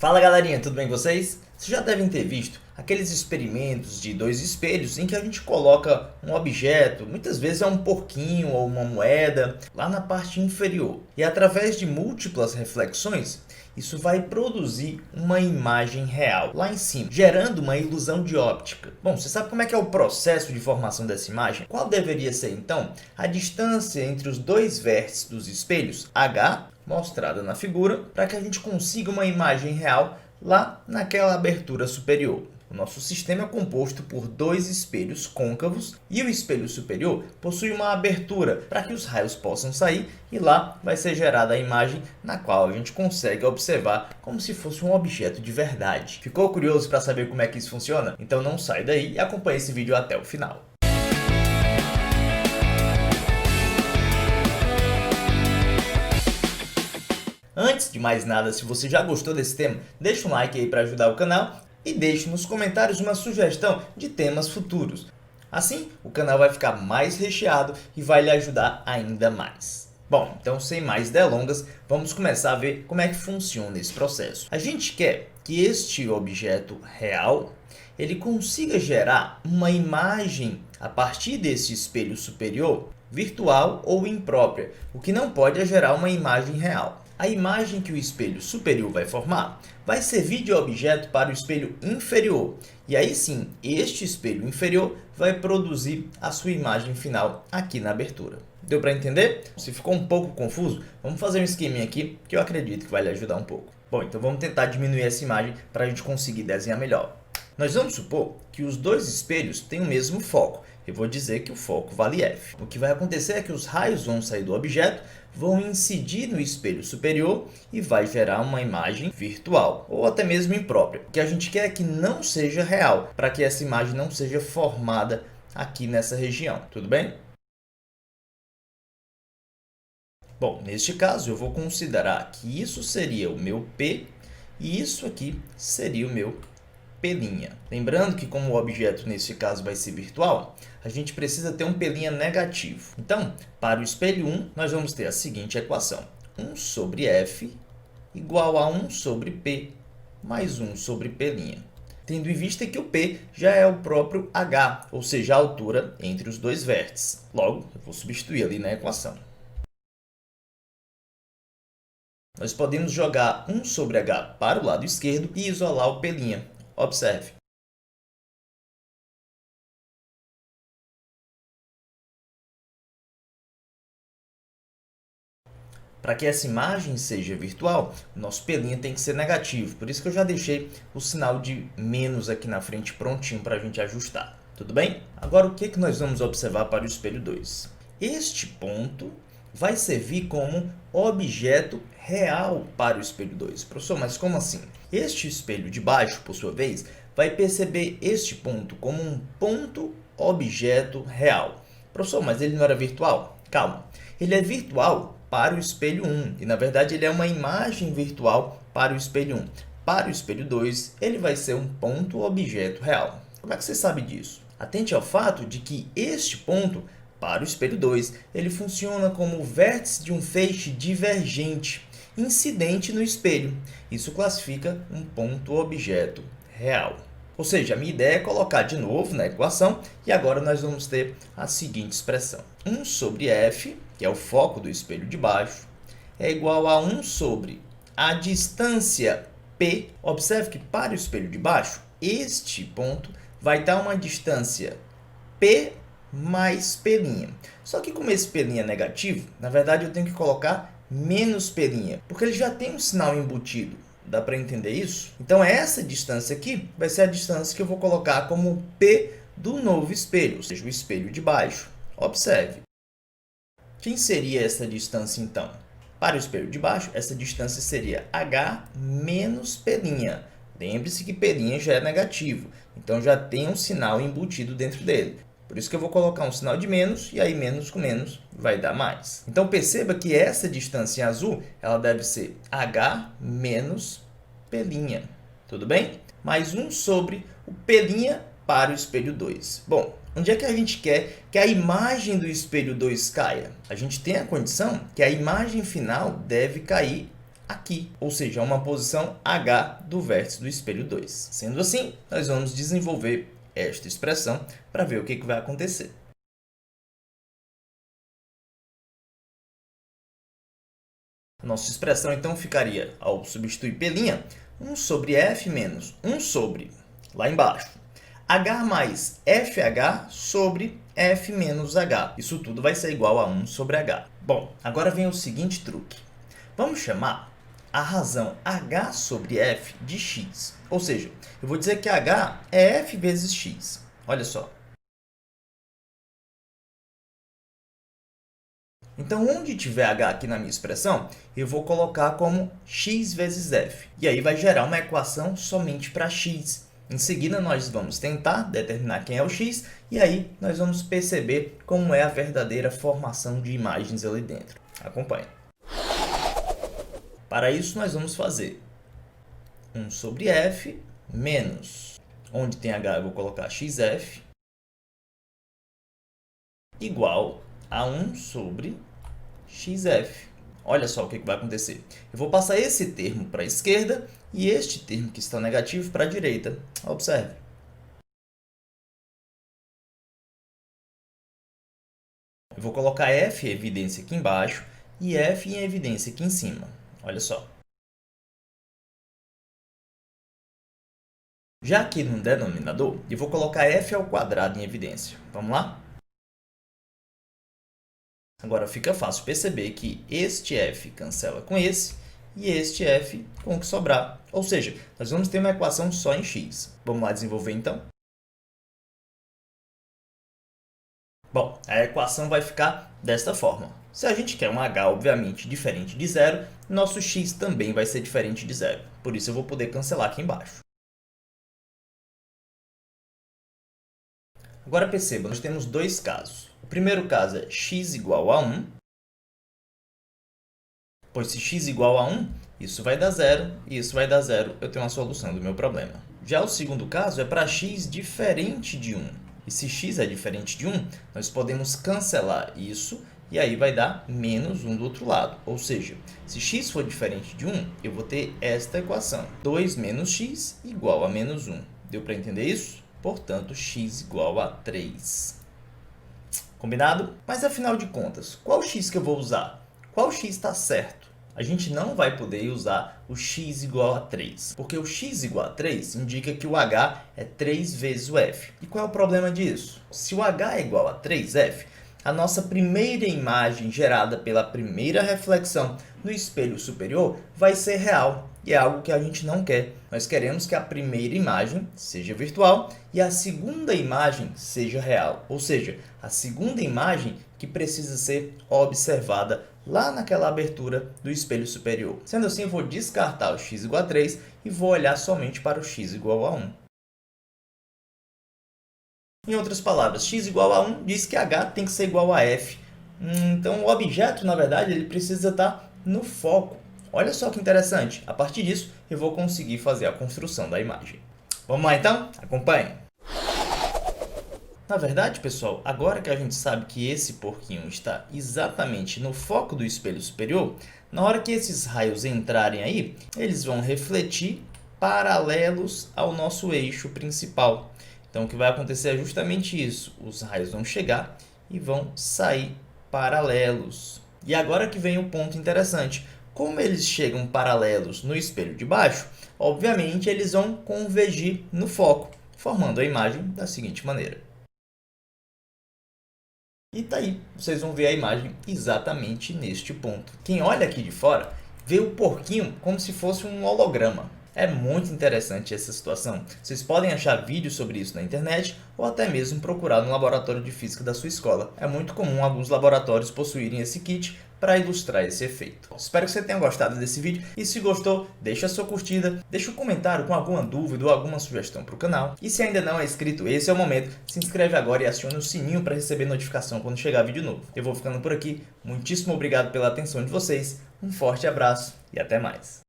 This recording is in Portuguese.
Fala galerinha, tudo bem com vocês? Vocês já devem ter visto aqueles experimentos de dois espelhos em que a gente coloca um objeto, muitas vezes é um porquinho ou uma moeda, lá na parte inferior. E através de múltiplas reflexões, isso vai produzir uma imagem real lá em cima, gerando uma ilusão de óptica. Bom, você sabe como é que é o processo de formação dessa imagem? Qual deveria ser então a distância entre os dois vértices dos espelhos, H, mostrada na figura, para que a gente consiga uma imagem real lá naquela abertura superior. O nosso sistema é composto por dois espelhos côncavos e o espelho superior possui uma abertura para que os raios possam sair e lá vai ser gerada a imagem na qual a gente consegue observar como se fosse um objeto de verdade. Ficou curioso para saber como é que isso funciona? Então não sai daí e acompanhe esse vídeo até o final. Antes de mais nada, se você já gostou desse tema, deixa um like aí para ajudar o canal e deixe nos comentários uma sugestão de temas futuros. Assim, o canal vai ficar mais recheado e vai lhe ajudar ainda mais. Bom, então sem mais delongas, vamos começar a ver como é que funciona esse processo. A gente quer que este objeto real ele consiga gerar uma imagem a partir desse espelho superior, virtual ou imprópria. O que não pode é gerar uma imagem real. A imagem que o espelho superior vai formar vai servir de objeto para o espelho inferior. E aí sim, este espelho inferior vai produzir a sua imagem final aqui na abertura. Deu para entender? Se ficou um pouco confuso, vamos fazer um esqueminha aqui que eu acredito que vai lhe ajudar um pouco. Bom, então vamos tentar diminuir essa imagem para a gente conseguir desenhar melhor. Nós vamos supor que os dois espelhos têm o mesmo foco. Eu vou dizer que o foco vale F. O que vai acontecer é que os raios vão sair do objeto, vão incidir no espelho superior e vai gerar uma imagem virtual, ou até mesmo imprópria. O que a gente quer é que não seja real, para que essa imagem não seja formada aqui nessa região. Tudo bem? Bom, neste caso eu vou considerar que isso seria o meu P e isso aqui seria o meu P'. Lembrando que como o objeto nesse caso vai ser virtual, a gente precisa ter um P' negativo. Então, para o espelho 1, nós vamos ter a seguinte equação. 1 sobre F igual a 1 sobre P mais 1 sobre P'. Tendo em vista que o P já é o próprio H, ou seja, a altura entre os dois vértices. Logo, eu vou substituir ali na equação. Nós podemos jogar 1 sobre H para o lado esquerdo e isolar o P'. Observe. Para que essa imagem seja virtual, o nosso P' tem que ser negativo. Por isso que eu já deixei o sinal de menos aqui na frente prontinho para a gente ajustar. Tudo bem? Agora, o que nós vamos observar para o espelho 2? Este ponto vai servir como objeto real para o espelho 2. Professor, mas como assim? Este espelho de baixo, por sua vez, vai perceber este ponto como um ponto objeto real. Professor, mas ele não era virtual? Calma, ele é virtual para o espelho 1 e, na verdade, ele é uma imagem virtual para o espelho 1. Para o espelho 2, ele vai ser um ponto objeto real. Como é que você sabe disso? Atente ao fato de que este ponto, para o espelho 2, ele funciona como o vértice de um feixe divergente, incidente no espelho. Isso classifica um ponto objeto real. Ou seja, a minha ideia é colocar de novo na equação e agora nós vamos ter a seguinte expressão. 1 sobre F, que é o foco do espelho de baixo, é igual a 1 sobre a distância P. Observe que para o espelho de baixo, este ponto vai dar uma distância P mais P'. Só que como esse P' é negativo, na verdade eu tenho que colocar menos P', porque ele já tem um sinal embutido. Dá para entender isso? Então essa distância aqui vai ser a distância que eu vou colocar como P do novo espelho, ou seja, o espelho de baixo. Observe. Quem seria essa distância então? Para o espelho de baixo, essa distância seria H menos P'. Lembre-se que P' já é negativo, então já tem um sinal embutido dentro dele. Por isso que eu vou colocar um sinal de menos, e aí menos com menos vai dar mais. Então perceba que essa distância em azul, ela deve ser H menos P'. Tudo bem? Mais 1 sobre o P' para o espelho 2. Bom, onde é que a gente quer que a imagem do espelho 2 caia? A gente tem a condição que a imagem final deve cair aqui, ou seja, uma posição H do vértice do espelho 2. Sendo assim, nós vamos desenvolver esta expressão para ver o que vai acontecer. Nossa expressão, então, ficaria, ao substituir P', 1 sobre F menos 1 sobre, lá embaixo, H mais FH sobre F menos H. Isso tudo vai ser igual a 1 sobre H. Bom, agora vem o seguinte truque. Vamos chamar a razão H sobre F de x. Ou seja, eu vou dizer que H é F vezes x. Olha só. Então, onde tiver H aqui na minha expressão, eu vou colocar como x vezes f. E aí vai gerar uma equação somente para x. Em seguida, nós vamos tentar determinar quem é o x, e aí nós vamos perceber como é a verdadeira formação de imagens ali dentro. Acompanhe. Para isso, nós vamos fazer 1 sobre f menos, onde tem h eu vou colocar xf, igual a 1 sobre xf. Olha só o que vai acontecer. Eu vou passar esse termo para a esquerda e este termo que está negativo para a direita. Observe. Eu vou colocar f em evidência aqui embaixo e f em evidência aqui em cima. Olha só. Já aqui no denominador, eu vou colocar f ao quadrado em evidência. Vamos lá? Agora fica fácil perceber que este f cancela com esse e este f com o que sobrar. Ou seja, nós vamos ter uma equação só em x. Vamos lá desenvolver então? Bom, a equação vai ficar desta forma. Se a gente quer um h, obviamente, diferente de zero, nosso x também vai ser diferente de zero. Por isso, eu vou poder cancelar aqui embaixo. Agora perceba, nós temos dois casos. O primeiro caso é x igual a 1, pois se x igual a 1, isso vai dar zero, e isso vai dar zero, eu tenho uma solução do meu problema. Já o segundo caso é para x diferente de 1. E se x é diferente de 1, nós podemos cancelar isso, e aí vai dar menos 1 do outro lado. Ou seja, se x for diferente de 1, eu vou ter esta equação. 2 menos x igual a menos 1. Deu para entender isso? Portanto, x igual a 3. Combinado? Mas, afinal de contas, qual x que eu vou usar? Qual x está certo? A gente não vai poder usar o x igual a 3, porque o x igual a 3 indica que o h é 3 vezes o f. E qual é o problema disso? Se o h é igual a 3f, a nossa primeira imagem gerada pela primeira reflexão no espelho superior vai ser real, e é algo que a gente não quer. Nós queremos que a primeira imagem seja virtual e a segunda imagem seja real, ou seja, a segunda imagem que precisa ser observada lá naquela abertura do espelho superior. Sendo assim, eu vou descartar o x igual a 3 e vou olhar somente para o x igual a 1. Em outras palavras, x igual a 1 diz que h tem que ser igual a f. Então, o objeto, na verdade, ele precisa estar no foco. Olha só que interessante. A partir disso, eu vou conseguir fazer a construção da imagem. Vamos lá, então? Acompanhe. Na verdade, pessoal, agora que a gente sabe que esse porquinho está exatamente no foco do espelho superior, na hora que esses raios entrarem aí, eles vão refletir paralelos ao nosso eixo principal. Então, o que vai acontecer é justamente isso. Os raios vão chegar e vão sair paralelos. E agora que vem o ponto interessante. Como eles chegam paralelos no espelho de baixo, obviamente eles vão convergir no foco, formando a imagem da seguinte maneira. E tá aí, vocês vão ver a imagem exatamente neste ponto. Quem olha aqui de fora vê o porquinho como se fosse um holograma. É muito interessante essa situação. Vocês podem achar vídeos sobre isso na internet ou até mesmo procurar no laboratório de física da sua escola. É muito comum alguns laboratórios possuírem esse kit para ilustrar esse efeito. Espero que você tenha gostado desse vídeo e se gostou, deixa a sua curtida, deixa um comentário com alguma dúvida ou alguma sugestão para o canal. E se ainda não é inscrito, esse é o momento, se inscreve agora e acione o sininho para receber notificação quando chegar vídeo novo. Eu vou ficando por aqui, muitíssimo obrigado pela atenção de vocês, um forte abraço e até mais.